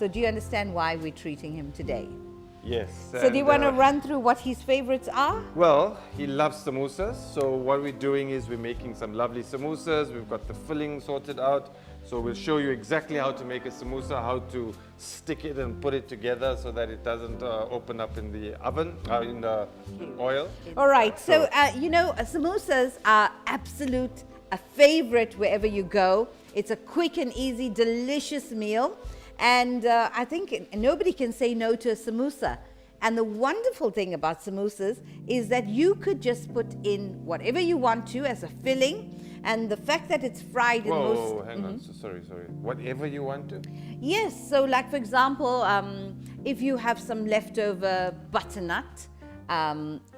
So do you understand why we're treating him today? Yes. So do you want to run through what his favorites are? Well, he loves samosas. So what we're doing is we're making some lovely samosas. We've got the filling sorted out. So we'll show you exactly how to make a samosa, how to stick it and put it together so that it doesn't open up in the oven, in the oil. All right. So, you know, samosas are a favorite wherever you go. It's a quick and easy, delicious meal. And I think nobody can say no to a samosa. And the wonderful thing about samosas is that you could just put in whatever you want to as a filling. And the fact that it's fried in most... Whoa, hang on. So, sorry. Whatever you want to? Yes. So like, for example, if you have some leftover butternut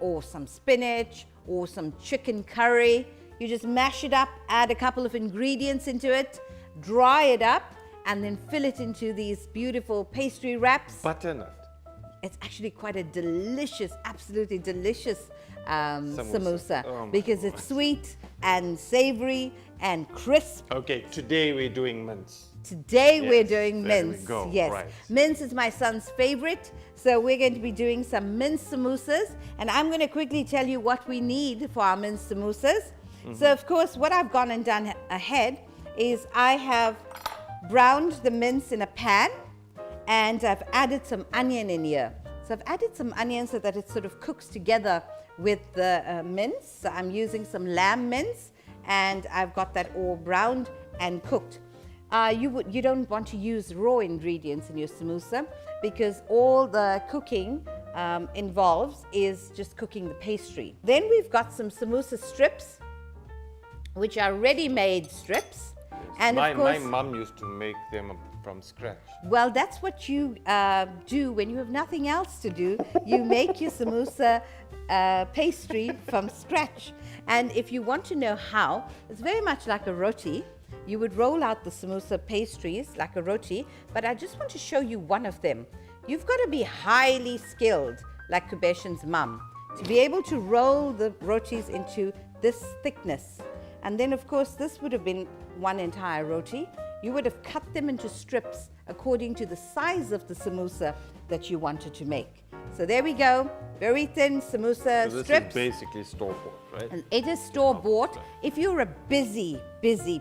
or some spinach or some chicken curry, you just mash it up, add a couple of ingredients into it, dry it up, and then fill it into these beautiful pastry wraps. Butternut. It's actually quite a delicious, absolutely delicious samosa because it's sweet and savory and crisp. Okay, today we're doing mince. Today we're doing mince. There we go. Yes, right. Mince is my son's favorite. So we're going to be doing some mince samosas, and I'm going to quickly tell you what we need for our mince samosas. So of course, what I've gone and done ahead is I have browned the mince in a pan, and I've added some onion in here. So I've added some onion so that it sort of cooks together with the mince. So I'm using some lamb mince, and I've got that all browned and cooked. You don't want to use raw ingredients in your samosa because all the cooking involves is just cooking the pastry. Then we've got some samosa strips, which are ready-made strips. And my of course, mum used to make them from scratch. well, that's what you do when you have nothing else to do. You make your samosa pastry from scratch. And if you want to know how, it's very much like a roti. You would roll out the samosa pastries like a roti, but I just want to show you one of them. You've got to be highly skilled, like Kubeshan's mum, to be able to roll the rotis into this thickness. And then, of course, this would have been one entire roti. You would have cut them into strips according to the size of the samosa that you wanted to make. So there we go, very thin samosa So this strips. is basically store-bought, right? And it is store-bought. If you're a busy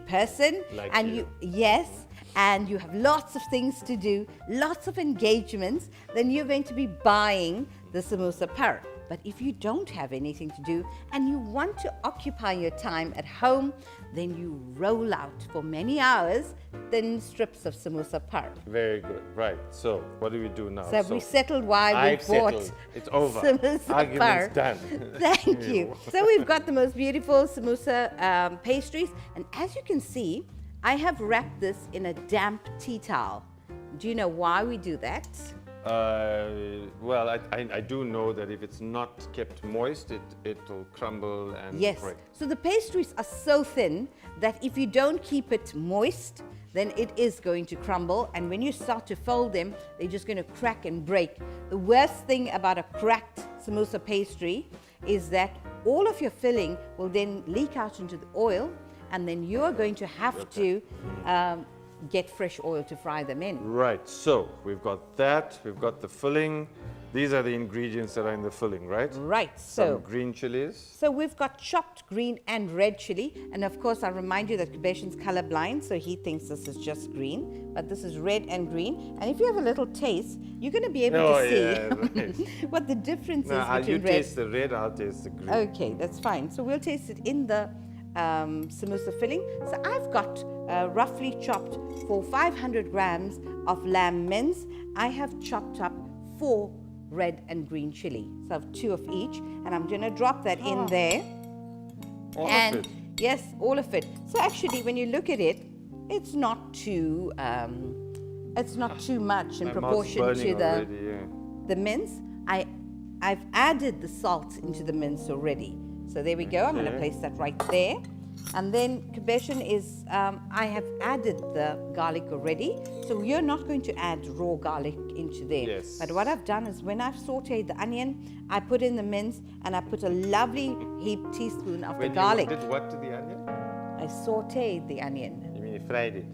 person, Like and you. yes, and you have lots of things to do, lots of engagements, then you're going to be buying the samosa par. But if you don't have anything to do and you want to occupy your time at home, then you roll out for many hours thin strips of samosa par. Very good. Right. So what do we do now? So have we settled why we I've bought settled. It's over. samosa par? Argument's done. Thank you. So we've got the most beautiful samosa pastries, and as you can see, I have wrapped this in a damp tea towel. Do you know why we do that? Well, I do know that if it's not kept moist, it'll crumble and Yes. break. So the pastries are so thin that if you don't keep it moist, then it is going to crumble. And when you start to fold them, they're just going to crack and break. The worst thing about a cracked samosa pastry is that all of your filling will then leak out into the oil, and then you are going to have to get fresh oil to fry them in. Right. So we've got that. We've got the filling. These are the ingredients that are in the filling, right? Right. Some So green chilies. So we've got chopped green and red chili. And of course, I remind you that Kubeshan's colorblind, so he thinks this is just green, but this is red and green. And if you have a little taste, you're going to be able to see right. what the difference Now, is you between red. taste the red, I'll taste the green. Okay, that's fine. So we'll taste it in the samosa filling. So I've got roughly chopped for 500 grams of lamb mince. I have chopped up 4 red and green chili. So I have 2 of each, and I'm going to drop that in there. All And of it. yes, all of it. So actually, when you look at it, it's not too much in My mouth's proportion to burning the already, yeah. the mince. I've added the salt into the mince already. So there we go. I'm going to Okay. place that right there. And then Kubeshan is, I have added the garlic already. So you're not going to add raw garlic into there. Yes. But what I've done is when I've sauteed the onion, I put in the mince and I put a lovely heaped teaspoon of the garlic. You did what to the onion? I sauteed the onion. You mean you fried it?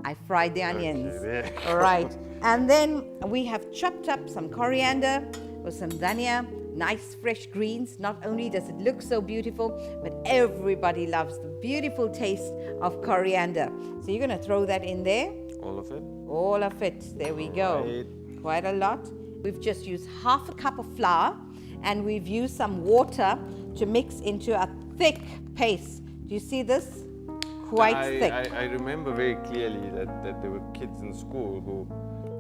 I fried the onions. there you All right. And then we have chopped up some coriander or some dhania, nice fresh greens. Not only does it look so beautiful, but everybody loves the beautiful taste of coriander. So you're going to throw that in there. All of it? All of it. There we go. Right. Quite a lot. We've just used half a cup of flour, and we've used some water to mix into a thick paste. Do you see this? Quite thick. I remember very clearly that there were kids in school who,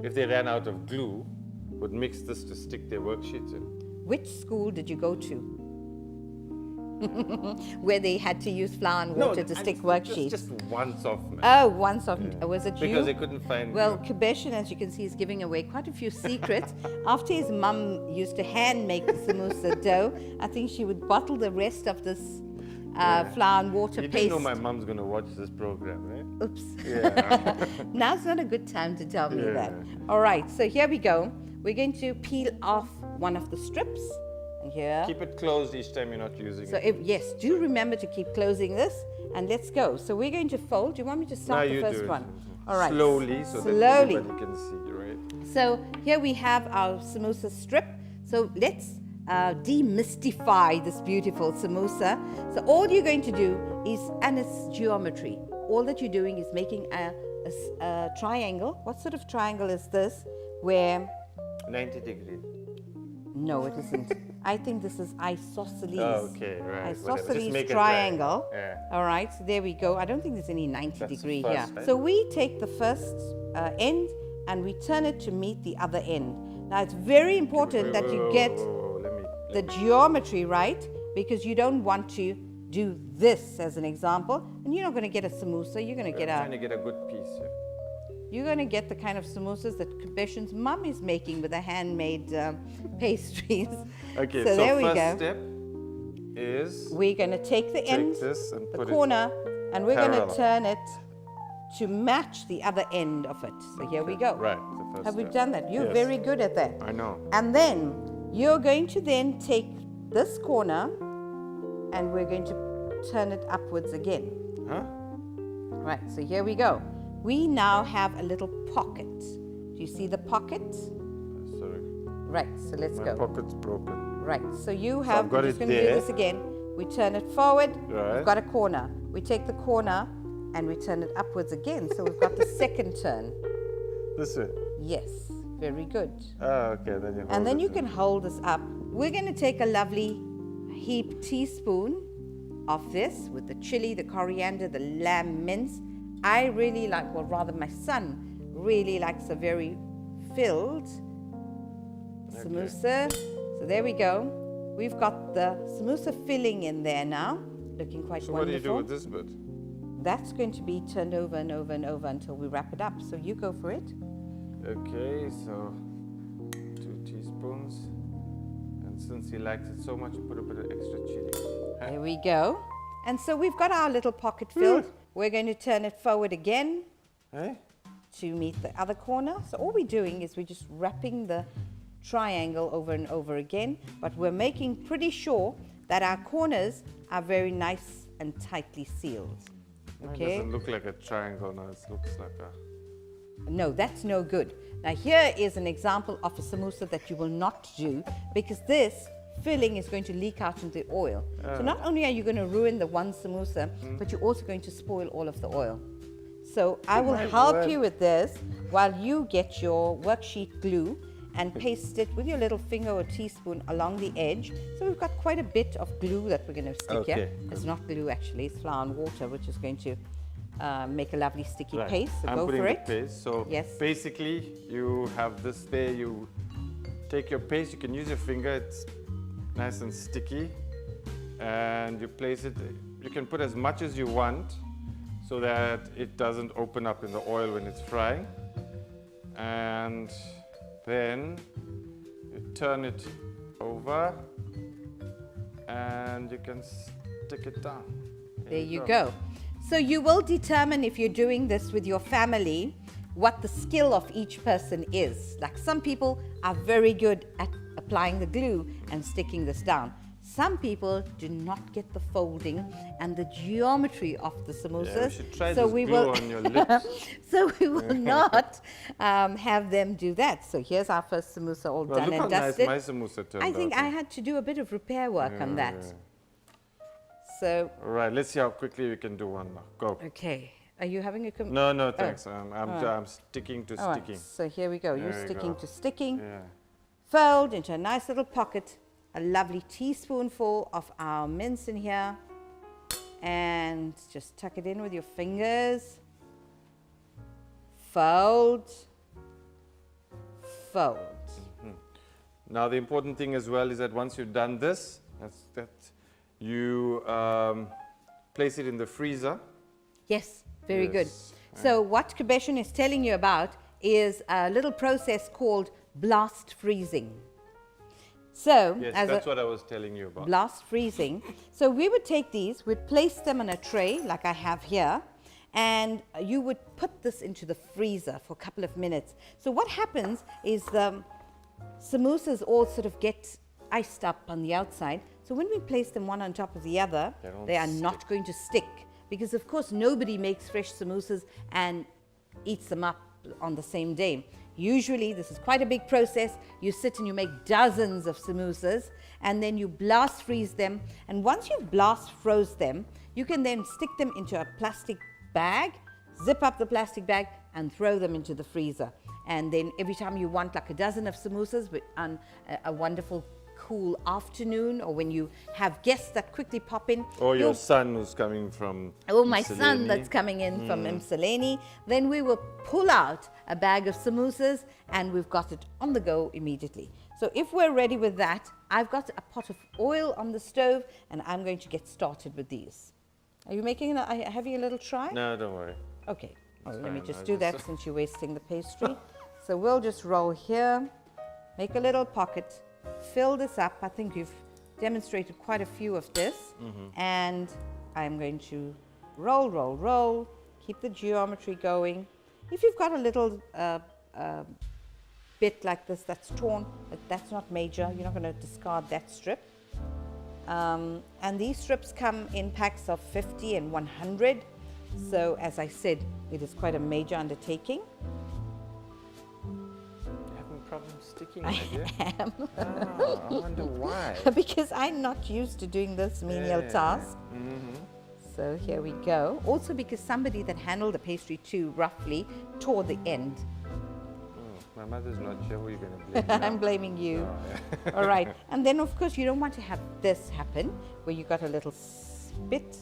if they ran out of glue, would mix this to stick their worksheets in. Which school did you go to? Where they had to use flour and water to stick worksheets? Just once off, man. Oh, once off. Was it you? Because they couldn't find Well, glue. Kabeshan, as you can see, is giving away quite a few secrets. After his mum used to hand make the samosa dough, I think she would bottle the rest of this flour and water You paste. didn't know my mom's going to watch this program, right? Oops. Yeah. Now's not a good time to tell me Yeah. that. All right, so here we go. We're going to peel off one of the strips. And here. Keep it closed each time you're not using So it. yes, do remember to keep closing this, and let's go. So we're going to fold. Do you want me to start Now the you first do it. one? All right. Slowly, so that Slowly. everybody can see, right? So here we have our samosa strip. So let's demystify this beautiful samosa. So all you're going to do is, and it's geometry. All that you're doing is making a triangle. What sort of triangle is this? Where 90 degree. no, it isn't. I think this is isosceles. Oh, okay, right. whatever. Just Isosceles make a triangle. Yeah. All right, so there we go. I don't think there's any 90 That's the degree first, here. right? So we take the first end and we turn it to meet the other end. Now it's very important that you get the geometry right, because you don't want to do this as an example, and you're not going to get a samosa. You're going to get trying to get a good piece here. You're going to get the kind of samosas that Kabeshan's mum is making with the handmade pastries. Okay, so there we first go. step is We're going to take the end, this and the put corner, and we're going to parallel. turn it to match the other end of it. So here we go. Right, the first Have we step. done that? You're Yes. very good at that. I know. And then you're going to then take this corner and we're going to turn it upwards again. Huh? Right, so here we go. We now have a little pocket. Do you see the pocket? Sorry, Right, so let's my go. pocket's broken. Right, so you have, I've got we're just it going to do there. this again. We turn it forward, Right. we've got a corner. We take the corner and we turn it upwards again. So we've got the second turn. This way. Yes, very good. Ah, okay, then you hold And then it you can hold this up. We're going to take a lovely heap teaspoon of this with the chili, the coriander, the lamb mince. I really like, well, rather my son really likes a very filled samosa. So there we go. We've got the samosa filling in there now, looking quite So what do you wonderful. do with this bit? That's going to be turned over and over and over until we wrap it up. So you go for it. Okay, so 2 teaspoons. And since he likes it so much, put a bit of extra chili. There we go. And so we've got our little pocket filled. We're going to turn it forward again Hey? to meet the other corner. So all we're doing is we're just wrapping the triangle over and over again, but we're making pretty sure that our corners are very nice and tightly sealed. It Okay? doesn't look like a triangle now, it looks like a... No, that's no good. Now here is an example of a samosa that you will not do, because this filling is going to leak out into the oil. So not only are you going to ruin the one samosa, but you're also going to spoil all of the oil. So I will my help word. you with this while you get your worksheet glue and paste it with your little finger or teaspoon along the edge. So we've got quite a bit of glue that we're going to stick here. Okay, It's not glue actually, it's flour and water, which is going to make a lovely sticky Right. paste. So I'm go putting for the it. paste. So Yes. basically, you have this there. You take your paste. You can use your finger. It's nice and sticky, and you place it. You can put as much as you want, so that it doesn't open up in the oil when it's frying. And then you turn it over, and you can stick it down. There you go. So you will determine, if you're doing this with your family, what the skill of each person is. Like some people are very good at applying the glue and sticking this down. Some people do not get the folding and the geometry of the samosas. Yeah, we should try so this we glue will on your lips. so we will not have them do that. So here's our first samosa all Well, done look and how dusted. nice my samosa turned I think out. I had to do a bit of repair work on that. So, All right, let's see how quickly we can do one now. Go. okay. Are you having a... No, thanks. I'm sticking to All right, sticking. so here we go. You're There you sticking go. to sticking. Yeah. Fold into a nice little pocket. A lovely teaspoonful of our mince in here. And just tuck it in with your fingers. Fold. Fold. Now the important thing as well is that once you've done this, you place it in the freezer. Yes, very good. Yes. So what Kabeshan is telling you about is a little process called blast freezing. So, Yes, as that's what I was telling you about. blast freezing. So we would take these, we'd place them on a tray like I have here, and you would put this into the freezer for a couple of minutes. So what happens is the samosas all sort of get iced up on the outside. So when we place them one on top of the other, they are not going to stick. Because of course nobody makes fresh samosas and eats them up on the same day. Usually this is quite a big process. You sit and you make dozens of samosas and then you blast freeze them. And once you've blast froze them, you can then stick them into a plastic bag, zip up the plastic bag and throw them into the freezer. And then every time you want like a dozen of samosas on a wonderful cool afternoon, or when you have guests that quickly pop in. Or your son who's coming from Oh, my son Miscellany. that's coming in from Imsaleni. Then we will pull out a bag of samosas and we've got it on the go immediately. So if we're ready with that, I've got a pot of oil on the stove and I'm going to get started with these. Are you having a little try? No, don't worry. Okay. Oh, let me fine. just I do just- that since you're wasting the pastry. So we'll just roll here, make a little pocket, fill this up. I think you've demonstrated quite a few of this. And I'm going to roll, roll, roll, keep the geometry going. If you've got a little bit like this that's torn, but that's not major, you're not going to discard that strip. And these strips come in packs of 50 and 100. So as I said, it is quite a major undertaking. Having problems sticking, my dear? I wonder why. Because I'm not used to doing this menial task. So here we go. Also because somebody that handled the pastry too roughly tore the end. My mother's not here. Who are you going to blame? I'm blaming you. All right. And then of course you don't want to have this happen where you got a little spit.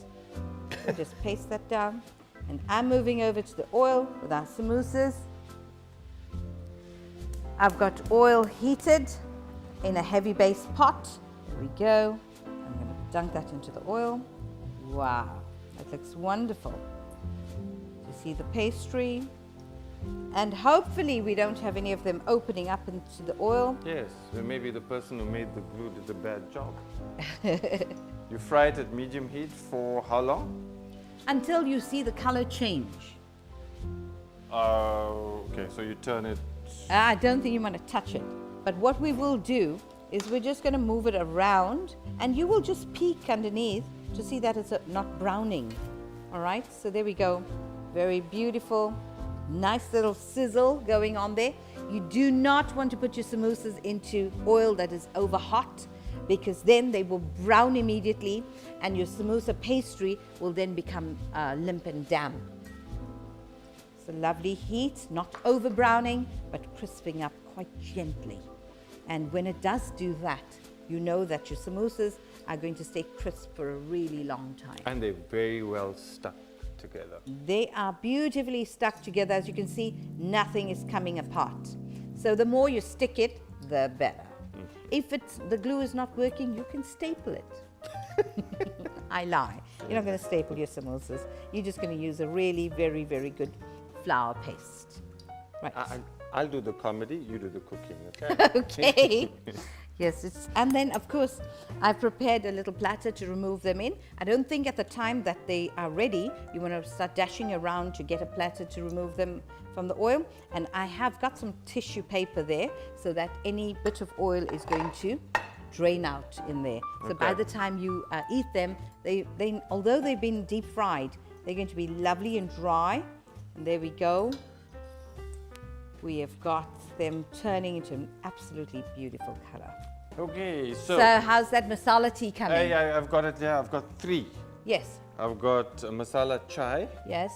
So just paste that down. And I'm moving over to the oil with our samosas. I've got oil heated in a heavy base pot. There we go. I'm going to dunk that into the oil. Wow, that looks wonderful. You see the pastry. And hopefully we don't have any of them opening up into the oil. Yes, well, maybe the person who made the glue did a bad job. You fry it at medium heat for how long? Until you see the color change. Okay, so you turn it. I don't think you want to touch it. But what we will do is we're just going to move it around and you will just peek underneath to see that it's not browning. All right, so there we go. Very beautiful. Nice little sizzle going on there. You do not want to put your samosas into oil that is over hot because then they will brown immediately and your samosa pastry will then become limp and damp. It's a lovely heat, not over browning, but crisping up quite gently. And when it does do that, you know that your samosas are going to stay crisp for a really long time. And they're very well stuck together. They are beautifully stuck together. As you can see, nothing is coming apart. So the more you stick it, the better. If the glue is not working, you can staple it. I lie. You're not going to staple your samosas. You're just going to use a really very, very good flour paste. Right. I'll do the comedy, you do the cooking, okay? Okay. Yes, and then of course I've prepared a little platter to remove them in. I don't think at the time that they are ready, you want to start dashing around to get a platter to remove them from the oil. And I have got some tissue paper there so that any bit of oil is going to drain out in there. So by Okay. the time you eat them, although they've been deep fried, they're going to be lovely and dry. And there we go. We have got them turning into an absolutely beautiful color. Okay, So how's that masala tea coming? I've got it. Yeah, I've got 3. Yes, I've got masala chai. yes.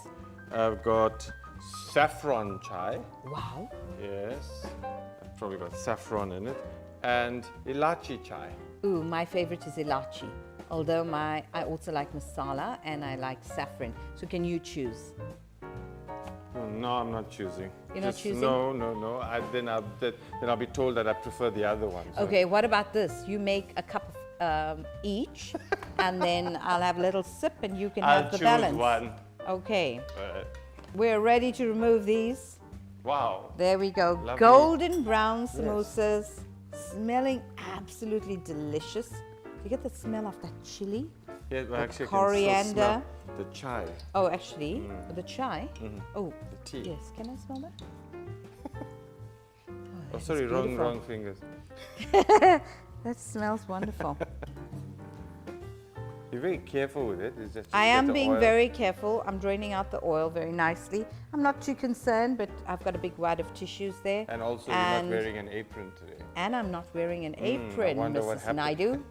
I've got saffron chai. Wow. Yes, I've probably got saffron in it, and ilachi chai. Ooh, my favorite is ilachi. Although I also like masala and I like saffron. So can you choose? No, I'm not choosing. You're not choosing? No. Then I'll be told that I prefer the other one. So. Okay, what about this? You make a cup of each, and then I'll have a little sip, and you can I'll have the choose balance. one. Okay, we're ready to remove these. Wow. There we go. Lovely. Golden brown samosas, smelling absolutely delicious. You get the smell of that chili? Yeah, well, actually, coriander. I can still smell the chai, Oh, actually, the chai. Oh, the tea. yes. Can I smell that? Oh, that's sorry, beautiful. wrong fingers. That smells wonderful. You're very careful with it. It's just I get am the being oil. very careful. I'm draining out the oil very nicely. I'm not too concerned, but I've got a big wad of tissues there. And also, you're not wearing an apron today. And I'm not wearing an apron, wonder what Mrs. happened. Naidu.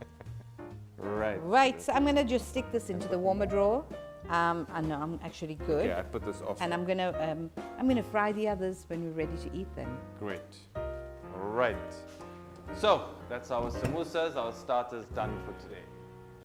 Right. Right, so I'm going to just stick this into the warmer drawer. I know I'm actually good. Yeah, I put this off. And I'm gonna fry the others when we're ready to eat them. Great. Right. So that's our samosas, our starters done for today.